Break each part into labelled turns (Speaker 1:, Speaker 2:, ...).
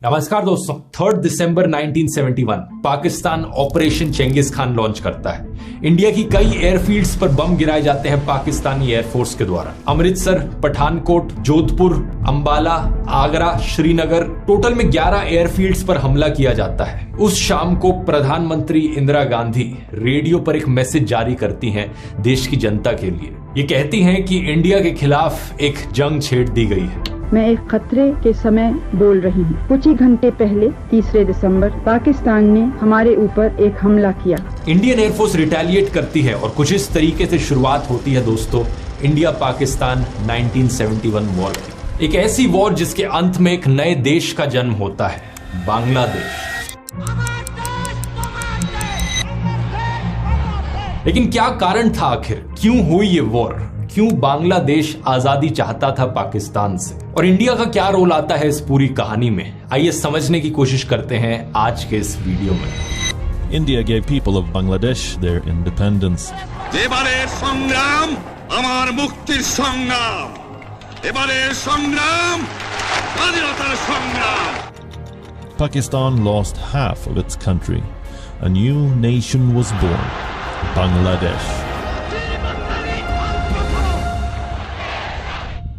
Speaker 1: नमस्कार दोस्तों, 3 दिसंबर 1971 Pakistan operation Chengiz Khan launch करता है। इंडिया की कई एयरफील्ड्स पर बम गिराए जाते हैं पाकिस्तानी एयरफोर्स के द्वारा। अमृतसर, पठानकोट, जोधपुर, अंबाला, आगरा, श्रीनगर, टोटल में 11 एयरफील्ड्स पर हमला किया जाता है। उस शाम को प्रधानमंत्री इंदिरा गांधी रेडियो पर एक मैसेज जारी करती हैं देश की जनता के लिए। ये कहती हैं कि इंडिया के खिलाफ एक जंग छेड़ दी गई है।
Speaker 2: मैं एक खतरे के समय बोल रही हूँ। कुछ ही घंटे पहले 3 दिसंबर पाकिस्तान ने हमारे ऊपर एक हमला किया।
Speaker 1: इंडियन एयरफोर्स रिटेलिएट करती है और कुछ इस तरीके से शुरुआत होती है दोस्तों इंडिया पाकिस्तान 1971 वॉर की। एक ऐसी वॉर जिसके अंत में एक नए देश का जन्म होता है, बांग्लादेश। लेकिन क्या कारण था आखिर, क्यों हुई ये वॉर? क्यों बांग्लादेश आजादी चाहता था पाकिस्तान से, और इंडिया का क्या रोल आता है इस पूरी कहानी में? आइए समझने की कोशिश करते हैं आज के इस वीडियो में।
Speaker 3: India gave people of Bangladesh their independence.
Speaker 4: এবারের সংগ্রাম আমার মুক্তির সংগ্রাম, এবারের সংগ্রাম স্বাধীনতার সংগ্রাম।
Speaker 3: Pakistan lost half of its country. A new nation was born, Bangladesh.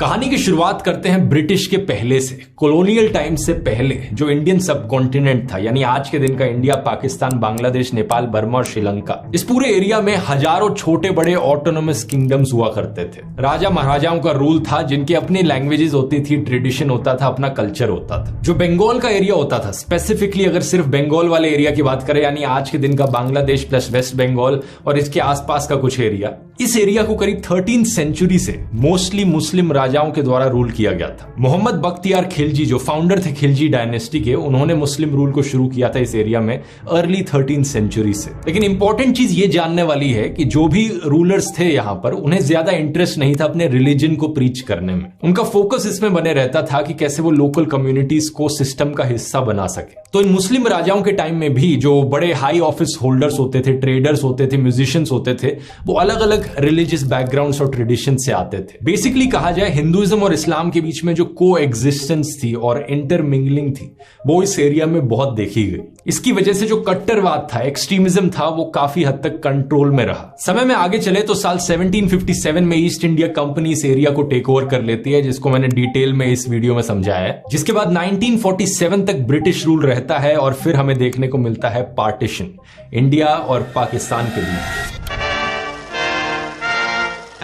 Speaker 1: कहानी की शुरुआत करते हैं ब्रिटिश के पहले से, कॉलोनियल टाइम से पहले जो इंडियन सब कॉन्टिनेंट था, यानी आज के दिन का इंडिया, पाकिस्तान, बांग्लादेश, नेपाल, बर्मा और श्रीलंका। इस पूरे एरिया में हजारों छोटे बड़े ऑटोनोमस किंगडम्स हुआ करते थे। राजा महाराजाओं का रूल था, जिनकी अपनी लैंग्वेजेस होती थी, ट्रेडिशन होता था, अपना कल्चर होता था। जो बंगाल का एरिया होता था, स्पेसिफिकली अगर सिर्फ बंगाल वाले एरिया की बात करें, यानी आज के दिन का बांग्लादेश प्लस वेस्ट बंगाल और इसके आसपास का कुछ एरिया, इस एरिया को करीब 13th सेंचुरी से मोस्टली मुस्लिम राजाओं के द्वारा रूल किया गया था। मोहम्मद बख्तियार खिलजी जो फाउंडर थे खिलजी डायनेस्टी के, उन्होंने मुस्लिम रूल को शुरू किया था इस एरिया में अर्ली 13th सेंचुरी से। लेकिन इंपॉर्टेंट चीज ये जानने वाली है कि जो भी रूलर्स थे यहाँ पर, उन्हें ज्यादा इंटरेस्ट नहीं था अपने रिलीजन को प्रीच करने में। उनका फोकस इसमें बने रहता था कि कैसे वो लोकल कम्युनिटीज को सिस्टम का हिस्सा बना सके। तो इन मुस्लिम राजाओं के टाइम में भी जो बड़े हाई ऑफिस होल्डर्स होते थे, ट्रेडर्स होते थे, म्यूजिशियंस होते थे, वो अलग अलग रिलीजियस बैकग्राउंड्स और ट्रेडिशन से आते थे। बेसिकली कहा जाए, हिंदुइज्म और इस्लाम के बीच में जो को एग्जिस्टेंस थी और इंटरमिंगलिंग थी, वो इस एरिया में बहुत देखी गई। इसकी वजह से जो कट्टरवाद था, एक्सट्रीमिज्म था, वो काफी हद तक कंट्रोल में रहा। समय में आगे चले तो साल 1757 में ईस्ट इंडिया कंपनी इस एरिया को टेक ओवर कर लेती है, जिसको मैंने डिटेल में इस वीडियो में समझाया है। जिसके बाद 1947 तक ब्रिटिश रूल रहता है और फिर हमें देखने को मिलता है पार्टीशन इंडिया और पाकिस्तान के बीच।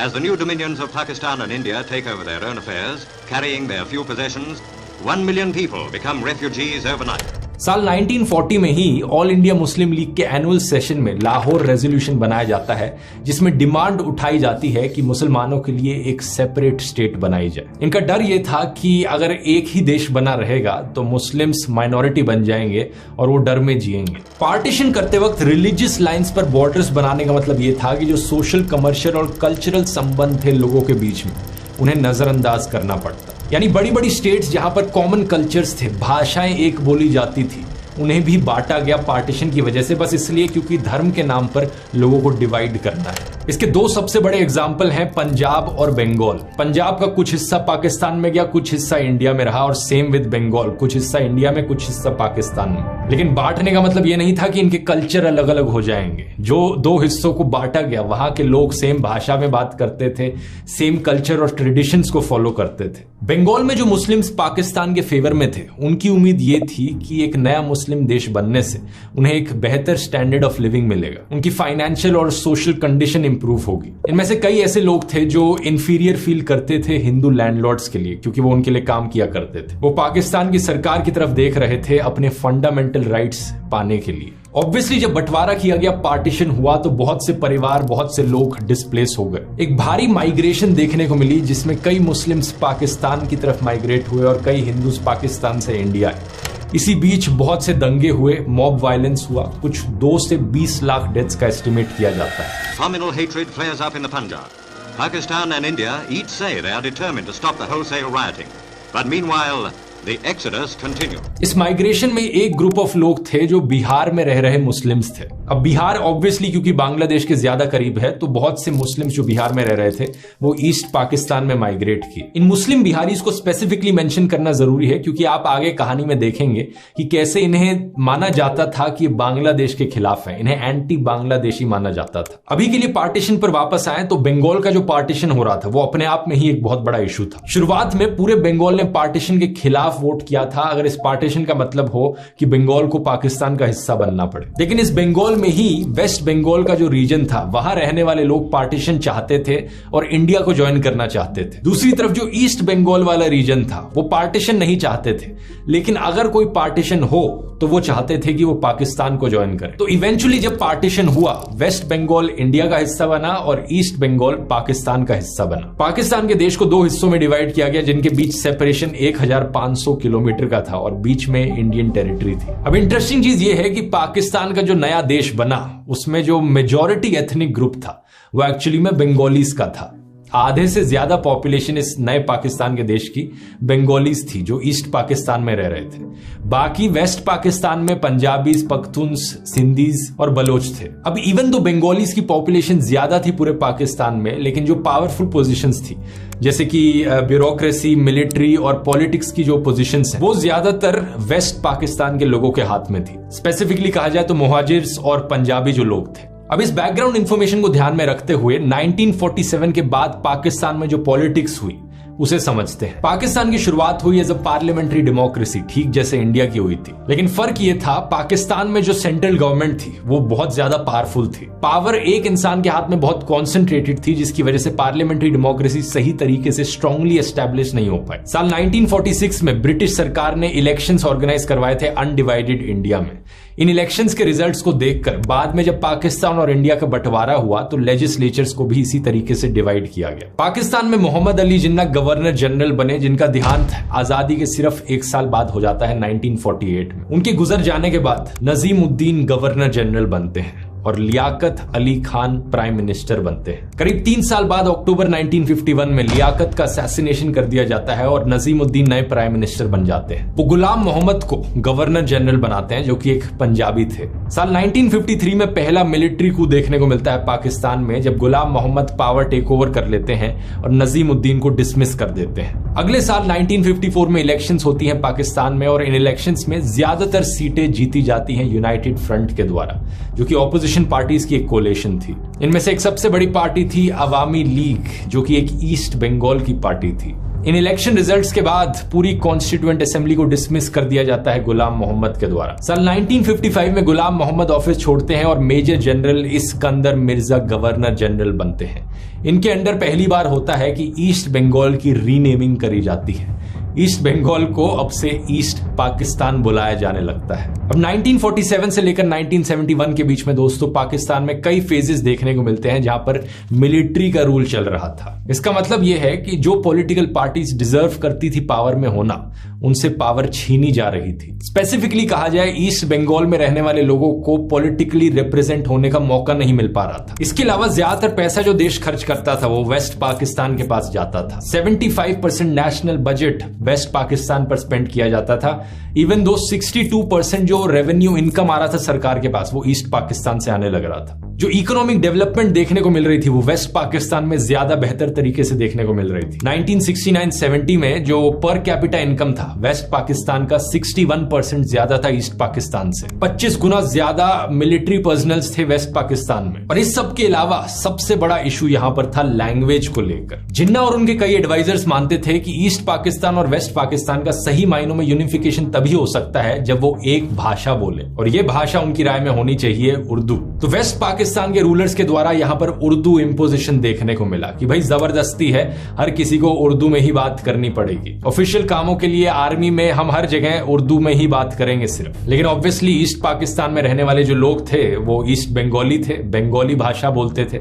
Speaker 5: As the new dominions of Pakistan and India take over their own affairs, carrying their few possessions, 1 million people become refugees overnight.
Speaker 1: साल 1940 में ही ऑल इंडिया मुस्लिम लीग के एनुअल सेशन में लाहौर रेजोल्यूशन बनाया जाता है, जिसमें डिमांड उठाई जाती है कि मुसलमानों के लिए एक सेपरेट स्टेट बनाई जाए। इनका डर यह था कि अगर एक ही देश बना रहेगा तो मुस्लिम्स माइनॉरिटी बन जाएंगे और वो डर में जिएंगे। पार्टीशन करते वक्त रिलीजियस लाइंस पर बॉर्डर्स बनाने का मतलब यह था कि जो सोशल, कमर्शियल और कल्चरल संबंध थे लोगों के बीच में, उन्हें नजरअंदाज करना पड़ता। यानी बड़ी बड़ी स्टेट्स जहां पर कॉमन कल्चर्स थे, भाषाएं एक बोली जाती थी, उन्हें भी बांटा गया पार्टीशन की वजह से, बस इसलिए क्योंकि धर्म के नाम पर लोगों को डिवाइड करना है। इसके दो सबसे बड़े एग्जाम्पल हैं पंजाब और बंगाल। पंजाब का कुछ हिस्सा पाकिस्तान में गया, कुछ हिस्सा इंडिया में रहा, और सेम विद बंगाल, कुछ हिस्सा इंडिया में, कुछ हिस्सा पाकिस्तान में। लेकिन बांटने का मतलब यह नहीं था कि इनके कल्चर अलग अलग हो जाएंगे। जो दो हिस्सों को बांटा गया, वहां के लोग सेम भाषा में बात करते थे, सेम कल्चर और ट्रेडिशंस को फॉलो करते थे। बंगाल में जो मुस्लिम्स पाकिस्तान के फेवर में थे, उनकी उम्मीद ये थी कि एक नया मुस्लिम देश बनने से उन्हें एक बेहतर स्टैंडर्ड ऑफ लिविंग मिलेगा, उनकी फाइनेंशियल और सोशल कंडीशन इंप्रूव होगी। इनमें से कई ऐसे लोग थे जो इंफीरियर फील करते थे हिंदू लैंडलॉर्ड्स के लिए, क्योंकि वो उनके लिए काम किया करते थे। वो पाकिस्तान की सरकार की तरफ देख रहे थे अपने फंडामेंटल राइट्स पाने के लिए। ऑब्वियसली जब बंटवारा किया गया, पार्टीशन हुआ, तो बहुत से परिवार, बहुत से लोग डिस्प्लेस हो गए। एक भारी माइग्रेशन देखने को मिली, जिसमें कई मुस्लिम्स पाकिस्तान की तरफ माइग्रेट हुए और कई हिंदूज पाकिस्तान से इंडिया आए। इसी बीच बहुत से दंगे हुए, मॉब वायलेंस हुआ, कुछ 2 से 20 लाख डेथ्स का एस्टिमेट किया जाता है।
Speaker 5: Communal hatred flares up in the Punjab. Pakistan and India each say they are determined to stop the wholesale rioting. But meanwhile, the exodus continued.
Speaker 1: इस माइग्रेशन में एक ग्रुप ऑफ लोग थे जो बिहार में रह रहे मुस्लिम्स थे। अब बिहार ऑब्वियसली क्योंकि बांग्लादेश के ज्यादा करीब है, तो बहुत से मुस्लिम्स जो बिहार में रह रहे थे वो ईस्ट पाकिस्तान में माइग्रेट किए। इन मुस्लिम बिहारीज को स्पेसिफिकली मेंशन करना जरूरी है क्योंकि आप आगे कहानी में देखेंगे कि कैसे इन्हें माना जाता था कि बांग्लादेश के खिलाफ है, इन्हें एंटी बांग्लादेशी माना जाता था। अभी के लिए पार्टीशन पर वापस आए तो बंगाल का जो पार्टीशन हो रहा था वो अपने आप में ही एक बहुत बड़ा इशू था। शुरुआत में पूरे बंगाल ने पार्टीशन के खिलाफ वोट किया था, अगर इस पार्टीशन का मतलब हो कि बंगाल को पाकिस्तान का हिस्सा बनना पड़े। लेकिन इस बंगाल में ही वेस्ट बंगाल का जो रीजन था वहां रहने वाले लोग पार्टीशन चाहते थे और इंडिया को ज्वाइन करना चाहते थे। दूसरी तरफ जो ईस्ट बंगाल वाला रीजन था वो पार्टीशन नहीं चाहते थे, लेकिन अगर कोई पार्टीशन हो तो वो चाहते थे कि वो पाकिस्तान को ज्वाइन करे। तो इवेंचुअली जब पार्टीशन हुआ, वेस्ट बंगाल इंडिया का हिस्सा बना और ईस्ट बंगाल पाकिस्तान का हिस्सा बना। पाकिस्तान के देश को दो हिस्सों में डिवाइड किया गया जिनके बीच सेपरेशन 1500 किलोमीटर का था और बीच में इंडियन टेरिटरी थी। अब इंटरेस्टिंग चीज ये है कि पाकिस्तान का जो नया देश बना उसमें जो मेजॉरिटी एथनिक ग्रुप था वो एक्चुअली में बंगालीज का था। आधे से ज्यादा पॉपुलेशन इस नए पाकिस्तान के देश की बंगालीज थी जो ईस्ट पाकिस्तान में रह रहे थे। बाकी वेस्ट पाकिस्तान में पंजाबीज, पख्तून्स, सिंधीज और बलोच थे। अब इवन तो बंगालीज की पॉपुलेशन ज्यादा थी पूरे पाकिस्तान में, लेकिन जो पावरफुल पोजीशंस थी जैसे कि ब्यूरोक्रेसी, मिलिट्री और पॉलिटिक्स की जो पोजीशंस हैं वो ज्यादातर वेस्ट पाकिस्तान के लोगों के हाथ में थी। स्पेसिफिकली कहा जाए तो मुहाजिर्स और पंजाबी जो लोग थे। अब इस बैकग्राउंड इंफॉर्मेशन को ध्यान में रखते हुए 1947 के बाद पाकिस्तान में जो पॉलिटिक्स हुई उसे समझते हैं। पाकिस्तान की शुरुआत हुई एज अ पार्लियामेंट्री डेमोक्रेसी, ठीक जैसे इंडिया की हुई थी। लेकिन फर्क ये था पाकिस्तान में जो सेंट्रल गवर्नमेंट थी वो बहुत ज्यादा पावरफुल थी। पावर एक इंसान के हाथ में बहुत कॉन्सेंट्रेटेड थी, जिसकी वजह से पार्लियामेंट्री डेमोक्रेसी सही तरीके से स्ट्रांगली एस्टैब्लिश नहीं हो पाई। साल 1946 में ब्रिटिश सरकार ने इलेक्शंस ऑर्गेनाइज करवाए थे अनडिवाइडेड इंडिया में। इन इलेक्शंस के रिजल्ट्स को देखकर बाद में जब पाकिस्तान और इंडिया का बंटवारा हुआ तो लेजिस्लेचर्स को भी इसी तरीके से डिवाइड किया गया। पाकिस्तान में मोहम्मद अली जिन्ना गवर्नर जनरल बने, जिनका देहांत आजादी के सिर्फ एक साल बाद हो जाता है 1948 में। उनके गुजर जाने के बाद नजीमुद्दीन गवर्नर जनरल बनते हैं और लियाकत अली खान प्राइम मिनिस्टर बनते हैं। करीब 3 साल बाद अक्टूबर 1951 में लियाकत का असैसिनेशन कर दिया जाता है और नजीमुद्दीन नए प्राइम मिनिस्टर बन जाते हैं। वो गुलाम मोहम्मद को गवर्नर जनरल बनाते हैं जो कि एक पंजाबी थे। साल 1953 में पहला मिलिट्री कू देखने को मिलता है पाकिस्तान में, जब गुलाम मोहम्मद पावर टेक ओवर कर लेते हैं और नजीमुद्दीन को डिसमिस कर देते हैं। अगले साल 1954 में इलेक्शंस होती हैं पाकिस्तान में और इन इलेक्शंस में ज्यादातर सीटें जीती जाती हैं यूनाइटेड फ्रंट के द्वारा, जो कि ऑपोजिशन पार्टीज की एक कोलेशन थी। इनमें से एक सबसे बड़ी पार्टी थी अवामी लीग, जो कि एक ईस्ट बंगाल की पार्टी थी। इन इलेक्शन रिजल्ट्स के बाद पूरी कॉन्स्टिट्यूएंट असेंबली को डिसमिस कर दिया जाता है गुलाम मोहम्मद के द्वारा। साल 1955 में गुलाम मोहम्मद ऑफिस छोड़ते हैं और major general Iskander Mirza governor general बनते हैं। इनके अंडर पहली बार होता है कि ईस्ट बंगाल की रीनेमिंग करी जाती है। ईस्ट बंगाल को अब से ईस्ट पाकिस्तान बुलाया जाने लगता है। अब 1947 से लेकर 1971 के बीच में दोस्तों पाकिस्तान में कई फेजेस देखने को मिलते हैं जहां पर मिलिट्री का रूल चल रहा था। इसका मतलब यह है कि जो पॉलिटिकल पार्टीज डिजर्व करती थी पावर में होना, उनसे पावर छीनी जा रही थी। स्पेसिफिकली कहा जाए ईस्ट बंगाल में रहने वाले लोगों को पॉलिटिकली रिप्रेजेंट होने का मौका नहीं मिल पा रहा था। इसके अलावा ज्यादातर पैसा जो देश खर्च करता था वो वेस्ट पाकिस्तान के पास जाता था। 75% नेशनल बजट वेस्ट पाकिस्तान पर स्पेंड किया जाता था, इवन दो 62% जो रेवेन्यू इनकम आ रहा था सरकार के पास वो ईस्ट पाकिस्तान से आने लग रहा था। जो इकोनॉमिक डेवलपमेंट देखने को मिल रही थी वो वेस्ट पाकिस्तान में ज्यादा बेहतर तरीके से देखने को मिल रही थी। 1969-70 में जो पर कैपिटा इनकम था वेस्ट पाकिस्तान का 61% ज्यादा था ईस्ट पाकिस्तान से। 25 गुना ज्यादा मिलिट्री पर्सनल्स थे वेस्ट पाकिस्तान में। और इस सब के अलावा सबसे बड़ा इशू यहां पर था लैंग्वेज को लेकर। जिन्ना और उनके कई एडवाइजर्स मानते थे कि ईस्ट पाकिस्तान और वेस्ट पाकिस्तान का सही मायनों में यूनिफिकेशन तभी हो सकता है जब वो एक भाषा बोले, और ये भाषा उनकी राय में होनी चाहिए उर्दू। तो वेस्ट पाकिस्तान के रूलर्स के द्वारा यहां पर उर्दू इंपोजिशन देखने को मिला कि भाई जबरदस्ती है, हर किसी को उर्दू में ही बात करनी पड़ेगी। ऑफिशियल कामों के लिए आर्मी में हम हर जगह उर्दू में ही बात करेंगे सिर्फ। लेकिन ऑब्वियसली ईस्ट पाकिस्तान में रहने वाले जो लोग थे वो ईस्ट बंगाली थे, बंगाली भाषा बोलते थे।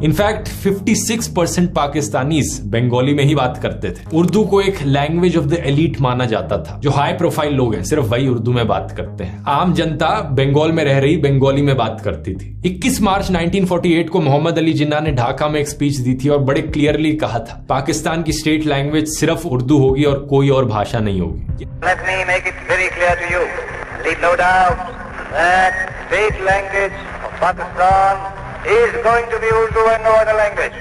Speaker 1: इनफैक्ट 56% पाकिस्तानीज बंगाली में ही बात करते थे। उर्दू को एक लैंग्वेज ऑफ द एलीट माना जाता था। जो हाई प्रोफाइल लोग हैं सिर्फ वही उर्दू में बात करते हैं। आम जनता बंगाल में रह रही बंगाली में बात करती थी। 21 मार्च 1948 को मोहम्मद अली जिन्ना ने ढाका में एक स्पीच दी थी और बड़े क्लियरली कहा था पाकिस्तान की स्टेट लैंग्वेज सिर्फ उर्दू होगी और कोई और भाषा नहीं होगी।
Speaker 6: Let me make it very clear to you. Leave no doubt that state language of Pakistan is going to be Urdu and no other language.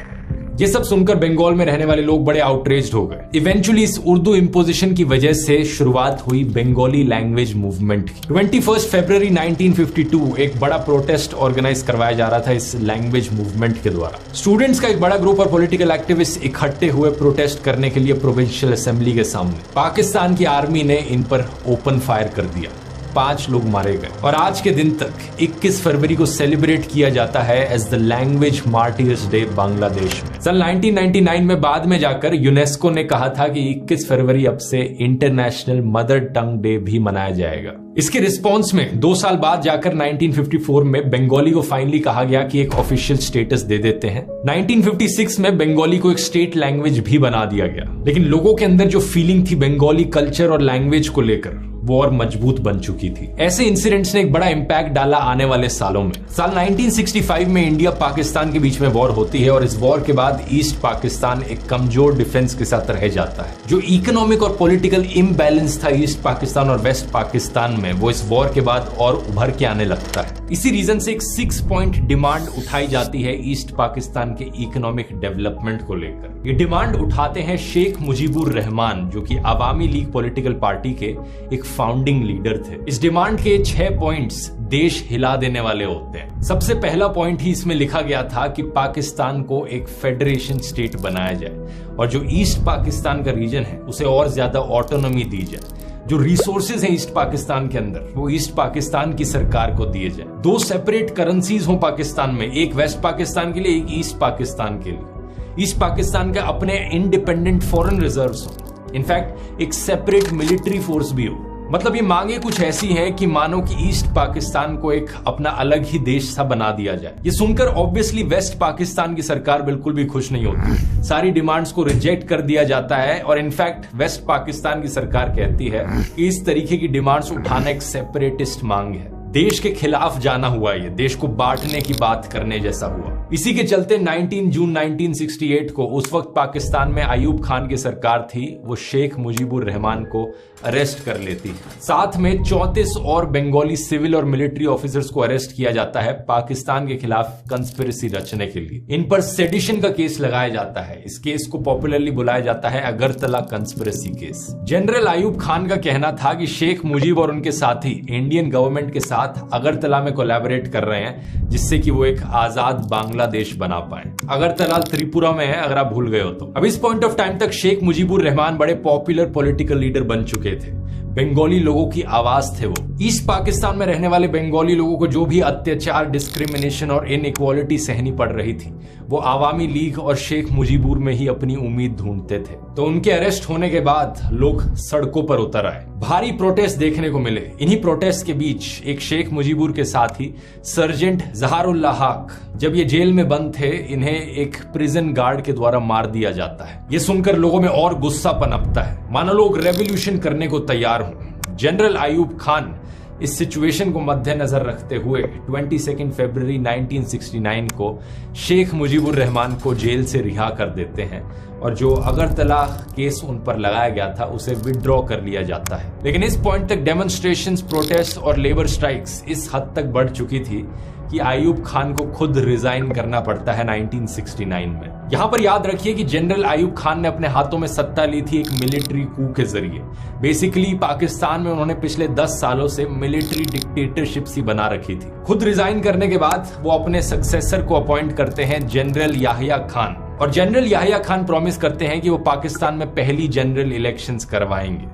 Speaker 1: ये सब सुनकर बंगाल में रहने वाले लोग बड़े आउटरेज्ड हो गए। इवेंचुअली इस उर्दू इंपोजिशन की वजह से शुरुआत हुई बंगाली लैंग्वेज मूवमेंट की। 21 फरवरी 1952 एक बड़ा प्रोटेस्ट ऑर्गेनाइज करवाया जा रहा था इस लैंग्वेज मूवमेंट के द्वारा। स्टूडेंट्स का एक बड़ा ग्रुप और पॉलिटिकल एक्टिविस्ट इकट्ठे हुए प्रोटेस्ट करने के लिए प्रोविंशियल असेंबली के सामने। पाकिस्तान की आर्मी ने इन पर ओपन फायर कर दिया, 5 लोग मारे गए और आज के दिन तक 21 फरवरी को सेलिब्रेट किया जाता है as the language martyrs day Bangladesh में। सन 1999 में बाद में जाकर यूनेस्को ने कहा था कि 21 फरवरी अब से इंटरनेशनल मदर टंग डे भी मनाया जाएगा। इसके रिस्पॉन्स में 2 साल बाद जाकर 1954 में बंगाली को फाइनली कहा गया कि एक ऑफिशियल स्टेटस दे देते हैं। 1956 में बंगाली को एक स्टेट लैंग्वेज भी बना दिया गया, लेकिन लोगों के अंदर जो फीलिंग थी बंगाली कल्चर और लैंग्वेज को लेकर वो और मजबूत बन चुकी थी। ऐसे इंसिडेंट्स ने एक बड़ा इंपैक्ट डाला आने वाले सालों में। साल 1965 में इंडिया पाकिस्तान के बीच में वॉर होती है और इस वॉर के बाद ईस्ट पाकिस्तान एक कमजोर डिफेंस के साथ रह जाता है। जो इकोनॉमिक और पॉलिटिकल इम्बैलेंस था ईस्ट पाकिस्तान और वेस्ट पाकिस्तान में, वो इस वॉर के बाद और उभर के आने लगता है। इसी रीजन से एक 6 पॉइंट डिमांड उठाई जाती है ईस्ट पाकिस्तान के इकोनॉमिक डेवलपमेंट को लेकर। ये डिमांड उठाते हैं शेख मुजीबुर रहमान, जो कि अवामी लीग पॉलिटिकल पार्टी के एक फाउंडिंग लीडर थे। इस डिमांड के 6 पॉइंट्स देश हिला देने वाले होते हैं। सबसे पहला पॉइंट ही इसमें लिखा गया था कि पाकिस्तान को एक फेडरेशन स्टेट बनाया जाए और जो ईस्ट पाकिस्तान का रीजन है उसे और ज्यादा ऑटोनॉमी दी जाए। जो रिसोर्सेज है ईस्ट पाकिस्तान के अंदर वो ईस्ट पाकिस्तान की सरकार को दिए जाए। 2 सेपरेट करेंसीज हो पाकिस्तान में, एक वेस्ट पाकिस्तान के लिए, एक ईस्ट पाकिस्तान के लिए। ईस्ट पाकिस्तान के अपने इंडिपेंडेंट फॉरेन रिजर्व्स हो, इनफैक्ट एक सेपरेट मिलिट्री फोर्स भी हो। मतलब ये मांगे कुछ ऐसी हैं कि मानो कि ईस्ट पाकिस्तान को एक अपना अलग ही देश सा बना दिया जाए। ये सुनकर ऑब्वियसली वेस्ट पाकिस्तान की सरकार बिल्कुल भी खुश नहीं होती। सारी डिमांड्स को रिजेक्ट कर दिया जाता है और इनफैक्ट वेस्ट पाकिस्तान की सरकार कहती है कि इस तरीके की डिमांड्स उठाना एक सेपरेटिस्ट मांग है। देश के खिलाफ जाना हुआ, ये देश को बांटने की बात करने जैसा हुआ। इसी के चलते 19 जून 1968 को उस वक्त पाकिस्तान में अयूब खान की सरकार थी, वो शेख मुजीबुर रहमान को अरेस्ट कर लेती है। साथ में 34 और बंगाली सिविल और मिलिट्री ऑफिसर्स को अरेस्ट किया जाता है पाकिस्तान के खिलाफ कंस्पिरेसी रचने के लिए। इन पर सेडिशन का केस लगाया जाता है। इस केस को पॉपुलरली बुलाया जाता है Agartala conspiracy case. General Ayub Khan का कहना था कि शेख मुजीब और उनके साथी इंडियन गवर्नमेंट के साथ अगरतला में कोलैबोरेट कर रहे हैं, जिससे कि वो एक आजाद बांग्लादेश बना पाए। अगरतला त्रिपुरा में है, अगर आप भूल गए हो तो। अब इस पॉइंट ऑफ टाइम तक शेख मुजीबुर रहमान बड़े पॉपुलर पॉलिटिकल लीडर बन चुके थे। बंगाली लोगों की आवाज थे वो। ईस्ट पाकिस्तान में रहने वाले बंगाली लोगों को जो भी अत्याचार, डिस्क्रिमिनेशन और इनइक्वालिटी सहनी पड़ रही थी, वो आवामी लीग और शेख मुजीबुर में ही अपनी उम्मीद ढूंढते थे। तो उनके अरेस्ट होने के बाद लोग सड़कों पर उतर आए, भारी प्रोटेस्ट देखने को मिले। इन्हीं प्रोटेस्ट के बीच एक शेख मुजीबुर के साथी सर्जेंट जहारुल्लाह हक, जब ये जेल में बंद थे, इन्हें एक प्रिजन गार्ड के द्वारा मार दिया जाता है। ये सुनकर लोगों में और गुस्सा पनपता है, मानो लोग रेवोल्यूशन करने को तैयार हों। जनरल अयूब खान इस सिचुएशन को मद्देनजर रखते हुए 22 फरवरी 1969 को शेख मुजीबुर रहमान को जेल से रिहा कर देते हैं और जो अगरतला केस उन पर लगाया गया था उसे विड्रॉ कर लिया जाता है। लेकिन इस पॉइंट तक डेमोन्स्ट्रेशंस, प्रोटेस्ट और लेबर स्ट्राइक्स इस हद तक बढ़ चुकी थी कि अयूब खान को खुद रिजाइन करना पड़ता है 1969 में। यहां पर याद रखिए कि जनरल अयूब खान ने अपने हाथों में सत्ता ली थी एक मिलिट्री कू के जरिए। बेसिकली पाकिस्तान में उन्होंने पिछले 10 सालों से मिलिट्री डिक्टेटरशिप सी बना रखी थी। खुद रिजाइन करने के बाद वो अपने सक्सेसर को अपॉइंट करते हैं जनरल याहिया खान, और जनरल याहिया खान प्रॉमिस करते हैं कि वो पाकिस्तान में पहली जनरल इलेक्शंस करवाएंगे,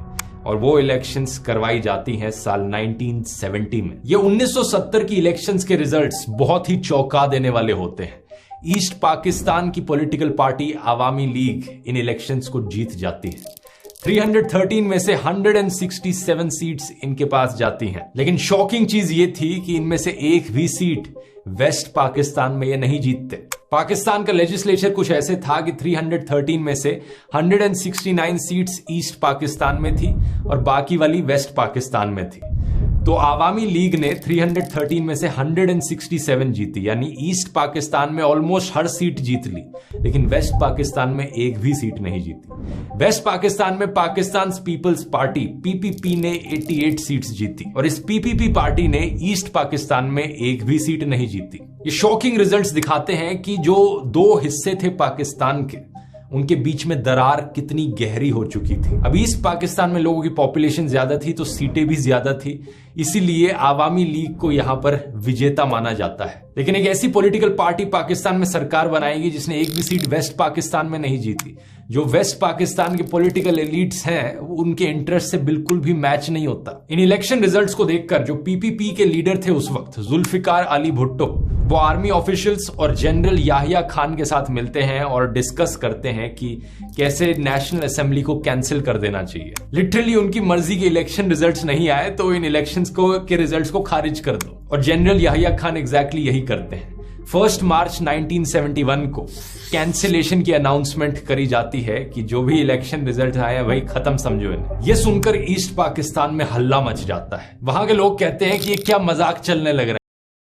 Speaker 1: और वो इलेक्शंस करवाई जाती हैं साल 1970 में। ये 1970 की इलेक्शंस के रिजल्ट्स बहुत ही चौंका देने वाले होते हैं। ईस्ट पाकिस्तान की पॉलिटिकल पार्टी आवामी लीग इन इलेक्शंस को जीत जाती है। 313 में से 167 सीट्स इनके पास जाती हैं। लेकिन शॉकिंग चीज ये थी कि इनमें से एक भी सीट वेस्ट पाकिस्तान में ये नहीं जीतते। पाकिस्तान का लेजिस्लेचर कुछ ऐसे था कि 313 में से 169 सीट्स ईस्ट पाकिस्तान में थी और बाकी वाली वेस्ट पाकिस्तान में थी। तो आवामी लीग ने 313 में से 167 जीती, यानी ईस्ट पाकिस्तान में ऑलमोस्ट हर सीट जीत ली, लेकिन वेस्ट पाकिस्तान में एक भी सीट नहीं जीती। वेस्ट पाकिस्तान में पाकिस्तान पीपल्स पार्टी पीपीपी ने 88 सीट्स जीती और इस पीपीपी पार्टी ने ईस्ट पाकिस्तान में एक भी सीट नहीं जीती। ये शॉकिंग रिजल्ट्स दिखाते हैं कि जो दो हिस्से थे पाकिस्तान के, उनके बीच में दरार कितनी गहरी हो चुकी थी। अब ईस्ट पाकिस्तान में लोगों की पॉपुलेशन ज्यादा थी तो सीटें भी ज्यादा थी, इसीलिए आवामी लीग को यहां पर विजेता माना जाता है। लेकिन एक ऐसी पॉलिटिकल पार्टी पाकिस्तान में सरकार बनाएगी जिसने एक भी सीट वेस्ट पाकिस्तान में नहीं जीती। जो वेस्ट पाकिस्तान के पॉलिटिकल एलिट्स हैं उनके इंटरेस्ट से बिल्कुल भी मैच नहीं होता। इन इलेक्शन रिजल्ट्स को देखकर जो पीपीपी के लीडर थे उस वक्त, जुल्फिकार अली भुट्टो, वो आर्मी ऑफिशियल्स और जनरल याहिया खान के साथ मिलते हैं और डिस्कस करते हैं कि कैसे नेशनल असेंबली को कैंसिल कर देना चाहिए। लिटरली उनकी मर्जी के इलेक्शन रिजल्ट्स नहीं आए तो इन इलेक्शंस के रिजल्ट्स को खारिज कर दो, और जनरल याहिया खान एग्जैक्टली यही करते हैं। 1 मार्च 1971 को कैंसिलेशन की अनाउंसमेंट करी जाती है कि जो भी इलेक्शन रिजल्ट आए वही खत्म समझो इन्हें। ये सुनकर ईस्ट पाकिस्तान में हल्ला मच जाता है। वहां के लोग कहते हैं कि ये क्या मजाक चलने लग रहा है।